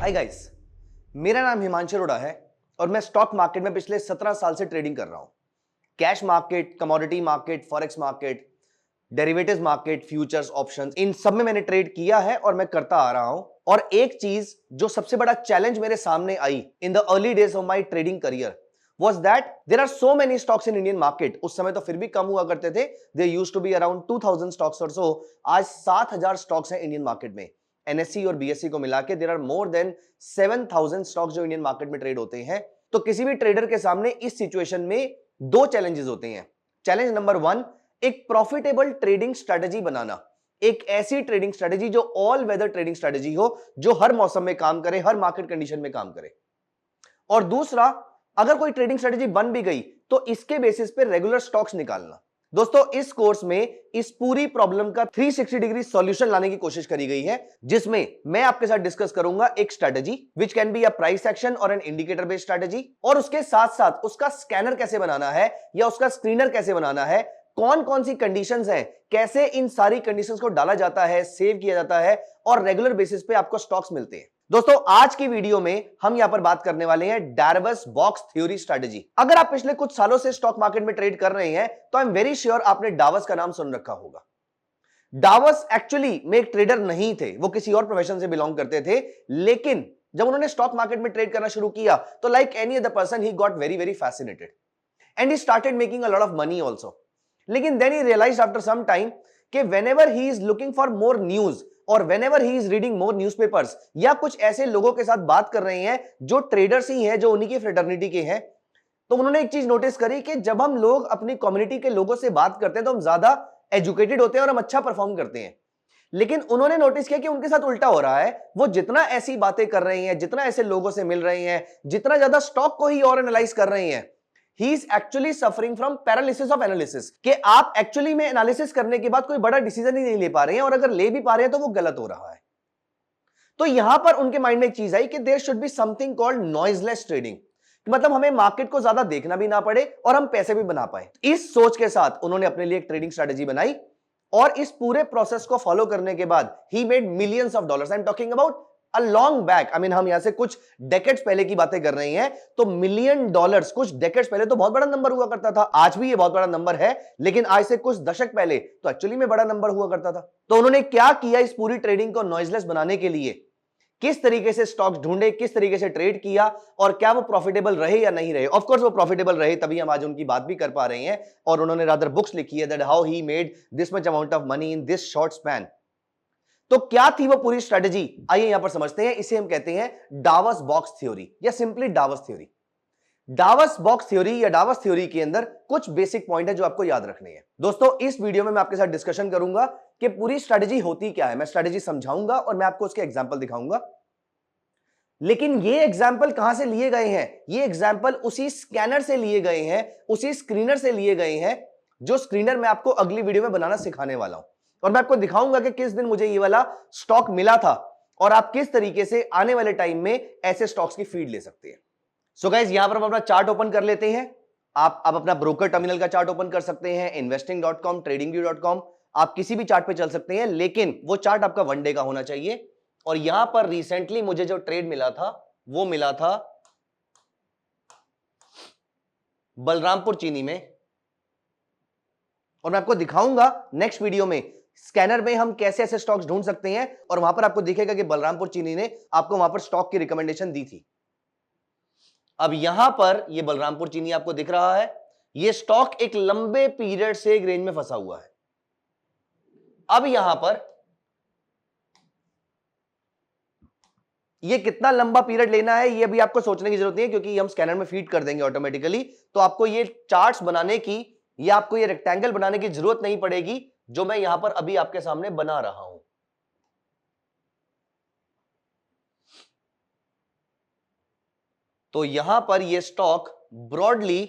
Hi guys, मेरा नाम हिमांशु अरोड़ा है और मैं स्टॉक मार्केट में पिछले 17 साल से ट्रेडिंग कर रहा हूं। Cash market, commodity market, forex market, derivatives market, futures, options, इन सब में मैंने ट्रेड किया है और मैं करता आ रहा हूं। और एक चीज जो सबसे बड़ा चैलेंज मेरे सामने आई in the early days of my trading career was that there are so many stocks in Indian market। उस समय तो फिर भी कम हुआ करते थे, there used to be around 2000 stocks or so। आज 7000 स्टॉक्स हैं इंडियन मार्केट में। एनएससी और बीएससी को मिला के there are more than 7000 stocks जो इंडियन मार्केट में ट्रेड होते हैं। तो किसी भी ट्रेडर के सामने इस सिचुएशन में दो चैलेंजेस होते हैं। चैलेंज नंबर 1, एक प्रॉफिटेबल ट्रेडिंग स्ट्रेटजी बनाना, एक ऐसी ट्रेडिंग स्ट्रेटजी जो ऑल वेदर ट्रेडिंग स्ट्रेटजी हो, जो हर मौसम में काम करे, हर मार्केट कंडीशन में काम करे। और दूसरा, अगर कोई ट्रेडिंग स्ट्रेटजी बन भी गई तो इसके बेसिस पे रेगुलर स्टॉक्स निकालना। दोस्तों, इस कोर्स में इस पूरी प्रॉब्लम का 360 डिग्री सॉल्यूशन लाने की कोशिश करी गई है, जिसमें मैं आपके साथ डिस्कस करूंगा एक strategy which can be a price action और एन इंडिकेटर बेस्ड स्ट्रेटजी, और उसके साथ साथ उसका स्कैनर कैसे बनाना है या उसका स्क्रीनर कैसे बनाना है, कौन कौन सी कंडीशंस हैं, कैसे इन सारी कंडीशंस को डाला जाता है, सेव किया जाता है और रेगुलर बेसिस पे आपको स्टॉक्स मिलते हैं। दोस्तों, आज की वीडियो में हम यहां पर बात करने वाले हैं डार्वस बॉक्स थ्योरी स्ट्रेटजी। अगर आप पिछले कुछ सालों से स्टॉक मार्केट में ट्रेड कर रहे हैं तो आई एम वेरी श्योर आपने डार्वस का नाम सुन रखा होगा। डार्वस एक्चुअली में एक ट्रेडर नहीं थे, वो किसी और प्रोफेशन से बिलोंग करते थे, लेकिन जब उन्होंने स्टॉक मार्केट में ट्रेड करना शुरू किया तो like any other person he got very very fascinated and he started making a lot of money also. लेकिन then he realized after some time कि whenever he is looking for more news और whenever he is reading more newspapers या कुछ ऐसे लोगों के साथ बात कर रहे हैं जो ट्रेडर्स ही हैं, जो उन्हीं की फ्रेटर्निटी के हैं, तो उन्होंने एक चीज नोटिस करी कि जब हम लोग अपनी कम्युनिटी के लोगों से बात करते हैं तो हम ज्यादा एजुकेटेड होते हैं और हम अच्छा परफॉर्म करते हैं। लेकिन उन्होंने नोटिस किया कि उनके साथ उल्टा हो रहा है। वो जितना ऐसी बातें कर रहे हैं, जितना ऐसे लोगों से मिल रहे हैं, जितना ज्यादा स्टॉक को ही और एनालाइज कर रहे हैं, he is actually suffering from paralysis of analysis कि आप एक्चुअली में एनालिसिस करने के बाद कोई बड़ा डिसीजन ही नहीं ले पा रहे हैं, और अगर ले भी पा रहे हैं तो वो गलत हो रहा है। तो यहां पर उनके माइंड में एक चीज आई कि there should be something called noiseless trading, मतलब हमें मार्केट को ज्यादा देखना भी ना पड़े और हम पैसे भी बना पाए। इस सोच के साथ उन्होंने अपने लिए एक ट्रेडिंग स्ट्रेटजी बनाई और इस पूरे प्रोसेस को फॉलो करने के बाद he made millions of dollars. I am talking about a long back, I mean हम यहां से कुछ डेकेड्स पहले की बातें कर रहे हैं। तो मिलियन डॉलर्स कुछ डेकेड्स पहले तो बहुत बड़ा नंबर हुआ करता था। आज भी ये बहुत बड़ा नंबर है, लेकिन आज से कुछ दशक पहले तो एक्चुअली में बड़ा नंबर हुआ करता था। तो उन्होंने क्या किया, इस पूरी ट्रेडिंग को नॉइजलेस बनाने के लिए किस तरीके से स्टॉक्स ढूंढे, किस तरीके से ट्रेड किया और क्या वो प्रॉफिटेबल रहे या नहीं रहे। ऑफ कोर्स वो प्रॉफिटेबल रहे, तभी हम आज उनकी बात भी कर पा रहे हैं। और उन्होंने रादर बुक्स लिखी है that how he made this much amount of money in this short span. तो क्या थी वो पूरी स्ट्रेटजी, आइए यहां पर समझते हैं। इसे हम कहते हैं डार्वस बॉक्स थ्योरी या simply Darvas theory. Darvas box theory या डार्वस थ्योरी के अंदर कुछ बेसिक पॉइंट है जो आपको याद रखने हैं। दोस्तों, इस वीडियो में मैं आपके साथ डिस्कशन करूंगा कि पूरी स्ट्रेटजी होती क्या है। मैं स्ट्रेटजी समझाऊंगा और मैं आपको उसके एग्जांपल दिखाऊंगा। लेकिन ये एग्जाम्पल कहां से लिए गए हैं? ये एग्जाम्पल उसी स्कैनर से लिए गए हैं, उसी स्क्रीनर से लिए गए हैं, जो स्क्रीनर मैं आपको अगली वीडियो में बनाना सिखाने वाला हूं। और मैं आपको दिखाऊंगा कि किस दिन मुझे ये वाला स्टॉक मिला था और आप किस तरीके से आने वाले टाइम में ऐसे स्टॉक्स की फीड ले सकते हैं। सो गाइस, यहां पर हम अपना चार्ट ओपन कर लेते हैं। आप अपना ब्रोकर टर्मिनल का चार्ट ओपन कर सकते हैं, investing.com, tradingview.com, आप किसी भी चार्ट पे चल सकते हैं, लेकिन वो चार्ट आपका वन डे का होना चाहिए। और यहां पर रिसेंटली मुझे जो ट्रेड मिला था वो मिला था बलरामपुर चीनी में, और मैं आपको दिखाऊंगा नेक्स्ट वीडियो में स्कैनर में हम कैसे ऐसे स्टॉक्स ढूंढ सकते हैं। और वहां पर आपको दिखेगा कि बलरामपुर चीनी ने आपको वहां पर स्टॉक की रिकमेंडेशन दी थी। अब यहां पर ये बलरामपुर चीनी आपको दिख रहा है, ये स्टॉक एक लंबे पीरियड से एक रेंज में फंसा हुआ है। अब यहां पर ये कितना लंबा पीरियड लेना है ये अभी आपको सोचने की जरूरत नहीं है, क्योंकि हम स्कैनर में फीड कर देंगे ऑटोमेटिकली। तो आपको ये चार्ट्स बनाने की या आपको ये रेक्टेंगल बनाने की जरूरत नहीं पड़ेगी, जो मैं यहां पर अभी आपके सामने बना रहा हूं। तो यहां पर ये स्टॉक ब्रॉडली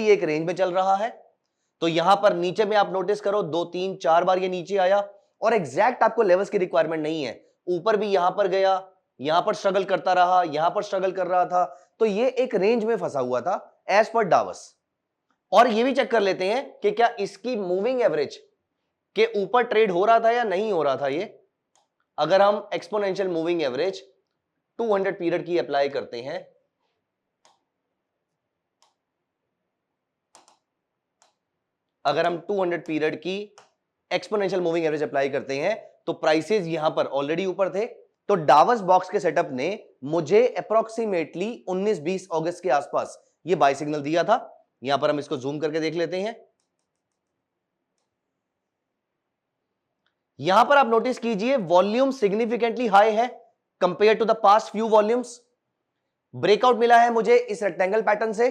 एक रेंज में चल रहा है। तो यहां पर नीचे में आप नोटिस करो 2 3 4 बार ये नीचे आया और एग्जैक्ट आपको लेवल्स की रिक्वायरमेंट नहीं है। ऊपर भी यहां पर गया, यहां पर स्ट्रगल करता रहा, यहां पर स्ट्रगल कर रहा था। तो ये एक रेंज में फंसा हुआ था एज पर डार्वस। और ये भी चेक कर लेते हैं कि क्या इसकी मूविंग एवरेज के ऊपर ट्रेड हो रहा था या नहीं हो रहा था ये। अगर हम एक्सपोनेंशियल मूविंग एवरेज 200 पीरियड की अप्लाई करते हैं, अगर हम 200 पीरियड की एक्सपोनेंशियल मूविंग एवरेज अप्लाई करते हैं तो प्राइसेस यहां पर ऑलरेडी ऊपर थे। तो डावस बॉक्स के सेटअप ने मुझे अप्रोक्सीमेटली 19-20 अगस्त के आसपास ये बाय सिग्नल दिया था। यहां पर हम इसको जूम करके देख लेते हैं। यहां पर आप नोटिस कीजिए वॉल्यूम सिग्निफिकेंटली हाई है compare to the past few volumes. Breakout मिला है मुझे इस रेक्टेंगल पैटर्न से,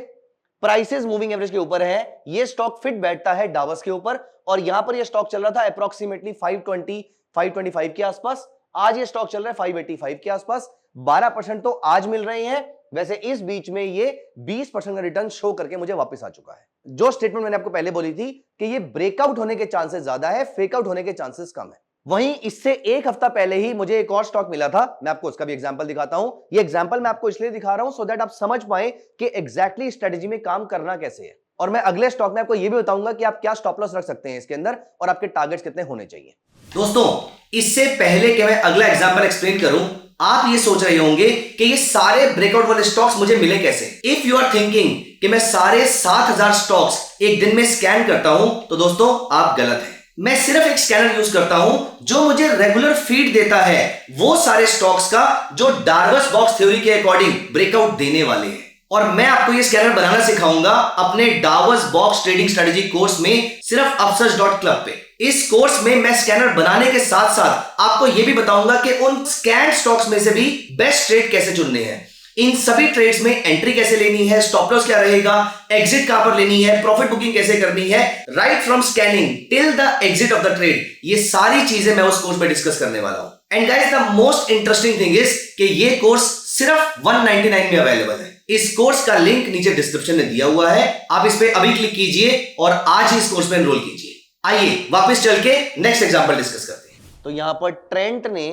प्राइसेस मूविंग एवरेज के ऊपर है, ये स्टॉक फिट बैठता है डावस के ऊपर और यहां पर ये स्टॉक चल रहा था अप्रोक्सीमेटली 520 525 के आसपास। आज ये स्टॉक चल रहा है 585 के आसपास। 12% तो आज मिल रहे हैं। वैसे इस बीच में ये 20% का रिटर्न शो करके मुझे वापस आ चुका है। जो स्टेटमेंट मैंने आपको पहले बोली थी कि ये ब्रेकआउट होने के चांसेस ज्यादा है, फेकआउट होने के चांसेस कम है। वहीं इससे एक हफ्ता पहले ही मुझे एक और स्टॉक मिला था, मैं आपको उसका भी एग्जांपल दिखाता हूं। ये एग्जांपल मैं आपको इसलिए दिखा रहा हूं सो दैट आप समझ पाए कि एग्जैक्टली स्ट्रेटजी में काम करना कैसे है। और मैं अगले स्टॉक में आपको यह भी बताऊंगा कि आप क्या स्टॉप लॉस रख सकते हैं इसके अंदर और आपके टारगेट्स कितने होने चाहिए। दोस्तों, इससे पहले कि मैं अगला एग्जांपल एक्सप्लेन करूं, आप ये सोच रहे होंगे कि ये सारे ब्रेकआउट वाले स्टॉक्स मुझे मिले कैसे। इफ यू आर थिंकिंग कि मैं सारे 7000 स्टॉक्स एक दिन में स्कैन करता हूं तो दोस्तों आप गलत हैं। मैं सिर्फ एक स्कैनर यूज करता हूं जो मुझे रेगुलर फीड देता है वो सारे स्टॉक्स का जो डार्वस बॉक्स थ्योरी के अकॉर्डिंग ब्रेकआउट देने वाले हैं। और मैं आपको ये स्कैनर बनाना सिखाऊंगा अपने Darvas box trading strategy course में, सिर्फ upsurge.club पे। इस कोर्स में मैं स्कैनर बनाने के साथ साथ आपको यह भी बताऊंगा कि उन स्कैन स्टॉक्स में से भी बेस्ट ट्रेड कैसे चुनने हैं, इन सभी ट्रेड्स में एंट्री कैसे लेनी है, स्टॉप लॉस क्या रहेगा, एग्जिट कहां पर लेनी है, प्रॉफिट बुकिंग कैसे करनी है, right from scanning till the exit of the trade, ये सारी चीजें मैं उस कोर्स में डिस्कस करने वाला हूं। And guys, the most interesting thing is कि ये कोर्स सिर्फ 199 में अवेलेबल है। इस कोर्स का लिंक नीचे डिस्क्रिप्शन में दिया हुआ है, आप इस पे अभी क्लिक कीजिए और आज ही इस कोर्स में एनरोल कीजिए। आइए वापस चल के नेक्स्ट एग्जांपल डिस्कस करते हैं। तो यहां पर ट्रेंट ने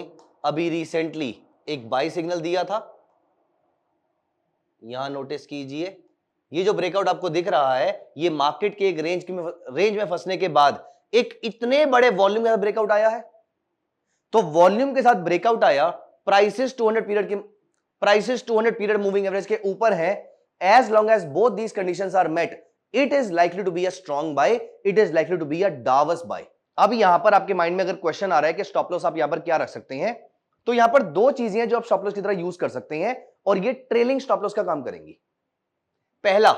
अभी रिसेंटली एक बाय सिग्नल दिया था, यहां नोटिस कीजिए। ये जो ब्रेकआउट आपको दिख रहा है ये मार्केट के एक रेंज में फंसने के बाद एक इतने बड़े वॉल्यूम के साथ ब्रेकआउट आया है। तो वॉल्यूम के साथ ब्रेकआउट आया, प्राइसेस 200 पीरियड मूविंग एवरेज के ऊपर है। As long as both these conditions are met, it is likely to be a strong buy, it is likely to be a dovish buy. अब यहां पर आपके माइंड में अगर क्वेश्चन आ रहा है कि स्टॉप लॉस आप यहां पर क्या रख सकते हैं, तो यहां पर दो चीजें हैं जो आप स्टॉप लॉस की तरह यूज कर सकते हैं और ये ट्रेलिंग स्टॉप लॉस का काम करेंगी। पहला,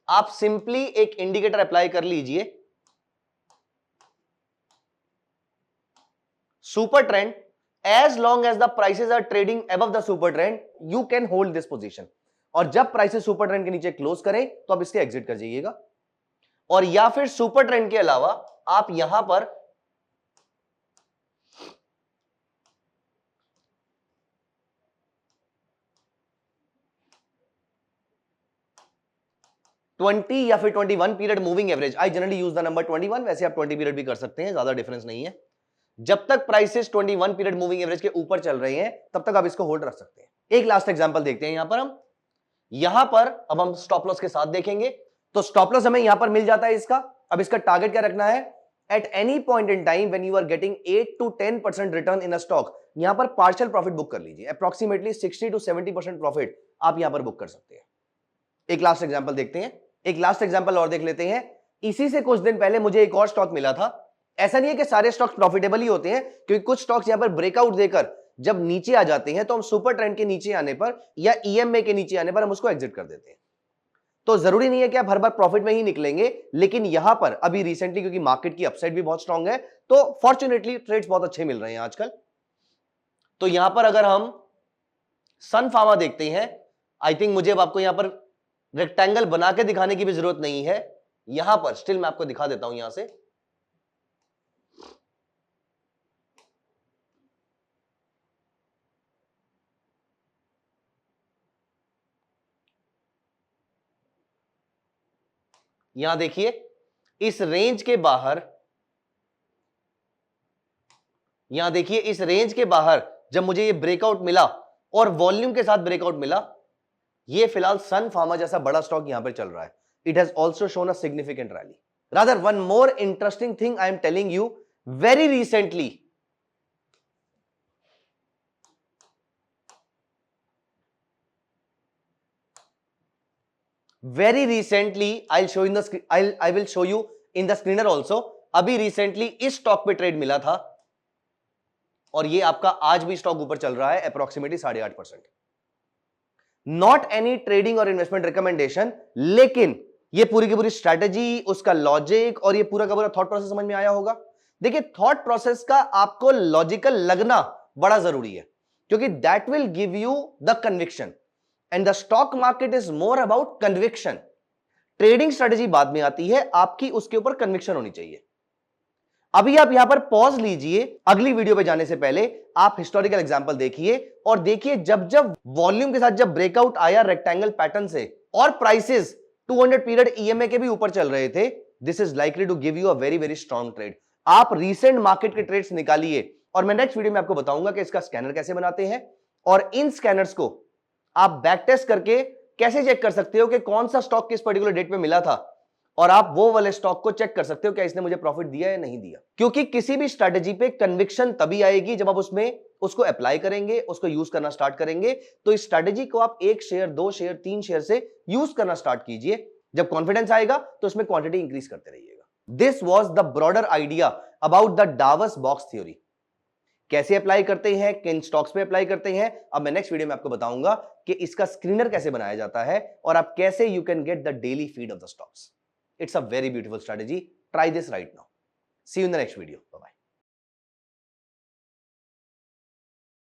आप सिंपली एक इंडिकेटर अप्लाई कर लीजिए, super trend. As long as the prices are trading above the super trend you can hold this position, और जब प्राइसेस सुपर ट्रेंड के नीचे क्लोज करें तो आप इसके एग्जिट कर जाइएगा। और या फिर सुपर ट्रेंड के अलावा आप यहां पर ट्वेंटी या फिर 21 period moving average, I generally use the number 21, वैसे आप 20 पीरियड भी कर सकते हैं, ज्यादा डिफरेंस नहीं है। जब तक प्राइसेस 21 पीरियड मूविंग एवरेज के ऊपर चल रहे हैं तब तक आप इसको होल्ड रख सकते हैं। एक लास्ट एग्जांपल देखते हैं यहां पर अब हम स्टॉप लॉस के साथ देखेंगे। तो स्टॉप लॉस हमें यहां पर मिल जाता है इसका। अब इसका टारगेट क्या रखना है, at any point in time when you are getting 8 to 10% return in a stock, यहां पर पार्शियल प्रॉफिट बुक कर लीजिए। अप्रोक्सीमेटली 60 to 70% प्रॉफिट आप यहां पर बुक कर सकते हैं। एक लास्ट एग्जांपल देखते हैं, एक लास्ट एग्जांपल और देख लेते हैं। इसी से कुछ दिन पहले मुझे एक और स्टॉक मिला था। ऐसा नहीं है कि सारे स्टॉक्स प्रॉफिटेबल ही होते हैं, क्योंकि कुछ स्टॉक्स यहां पर ब्रेकआउट देकर जब नीचे आ जाते हैं तो हम सुपर ट्रेंड के नीचे आने पर या ईएमए के नीचे आने पर हम उसको एग्जिट कर देते हैं। तो जरूरी नहीं है कि आप हर बार प्रॉफिट में ही निकलेंगे, लेकिन यहां पर अभी रिसेंटली क्योंकि मार्केट की अपसाइड भी बहुत स्ट्रांग है तो फॉर्चुनेटली ट्रेड्स बहुत अच्छे मिल रहे हैं आजकल। तो यहां पर अगर हम सन फार्मा देखते हैं, आई थिंक मुझे अब आपको यहां पर रेक्टेंगल बना के दिखाने की भी जरूरत नहीं है, यहां पर स्टिल मैं आपको दिखा देता हूं। यहां से यहां देखिए इस रेंज के बाहर, यहां देखिए इस रेंज के बाहर जब मुझे ये ब्रेकआउट मिला और वॉल्यूम के साथ ब्रेकआउट मिला, ये फिलहाल सन फार्मा जैसा बड़ा स्टॉक यहां पर चल रहा है। it has also shown a significant rally. Rather, one more interesting thing I am telling you, very recently, I'll show in the I will show you in the screener also. अभी recently इस stock पे trade मिला था और ये आपका आज भी स्टॉक ऊपर चल रहा है अप्रोक्सीमेटली 8.5%. नॉट एनी ट्रेडिंग और इन्वेस्टमेंट रिकमेंडेशन, लेकिन ये पूरी की पूरी स्ट्रैटेजी, उसका लॉजिक और ये पूरा का पूरा थॉट प्रोसेस समझ में आया होगा. देखिए, थॉट प्रोसेस का आपको लॉजिकल लगना बड़ा जरूरी है, क्योंकि that will give you the conviction, and the stock market is more about conviction. Trading strategy बाद में आती है, आपकी उसके ऊपर कन्विक्शन होनी चाहिए. अभी आप यहां पर पॉज लीजिए, अगली वीडियो पे जाने से पहले आप हिस्टोरिकल एग्जांपल देखिए और देखिए जब जब वॉल्यूम के साथ जब ब्रेकआउट आया रेक्टेंगल पैटर्न से और प्राइसेस 200 पीरियड ईएमए के भी ऊपर चल रहे थे, this is likely to give you a very very strong trade. आप रीसेंट मार्केट के ट्रेड्स निकालिए और मैं नेक्स्ट वीडियो में आपको बताऊंगा कि इसका स्कैनर कैसे बनाते हैं और इन स्कैनर्स को आप बैक टेस्ट करके कैसे चेक कर सकते हो कि कौन सा स्टॉक किस पर्टिकुलर डेट पे मिला था, और आप वो वाले स्टॉक को चेक कर सकते हो क्या इसने मुझे प्रॉफिट दिया या नहीं दिया. क्योंकि किसी भी स्ट्रैटेजी पे कन्विक्शन तभी आएगी जब आप उसमें उसको अप्लाई करेंगे, उसको यूज करना स्टार्ट करेंगे. तो इस स्ट्रैटेजी को आप 1 शेयर 2 शेयर 3 शेयर से यूज करना स्टार्ट कीजिए. जब कॉन्फिडेंस आएगा तो उसमें क्वांटिटी इंक्रीज करते रहिएगा. This was the broader idea about the Davar's box theory. कैसे अप्लाई करते हैं, किन स्टॉक्स पे अप्लाई करते हैं, अब मैं नेक्स्ट वीडियो में आपको बताऊंगा कि इसका स्क्रीनर कैसे बनाया जाता है और आप कैसे you can get the daily feed of the stocks. It's a very beautiful strategy. Try this right now. See you in the next video. Bye-bye.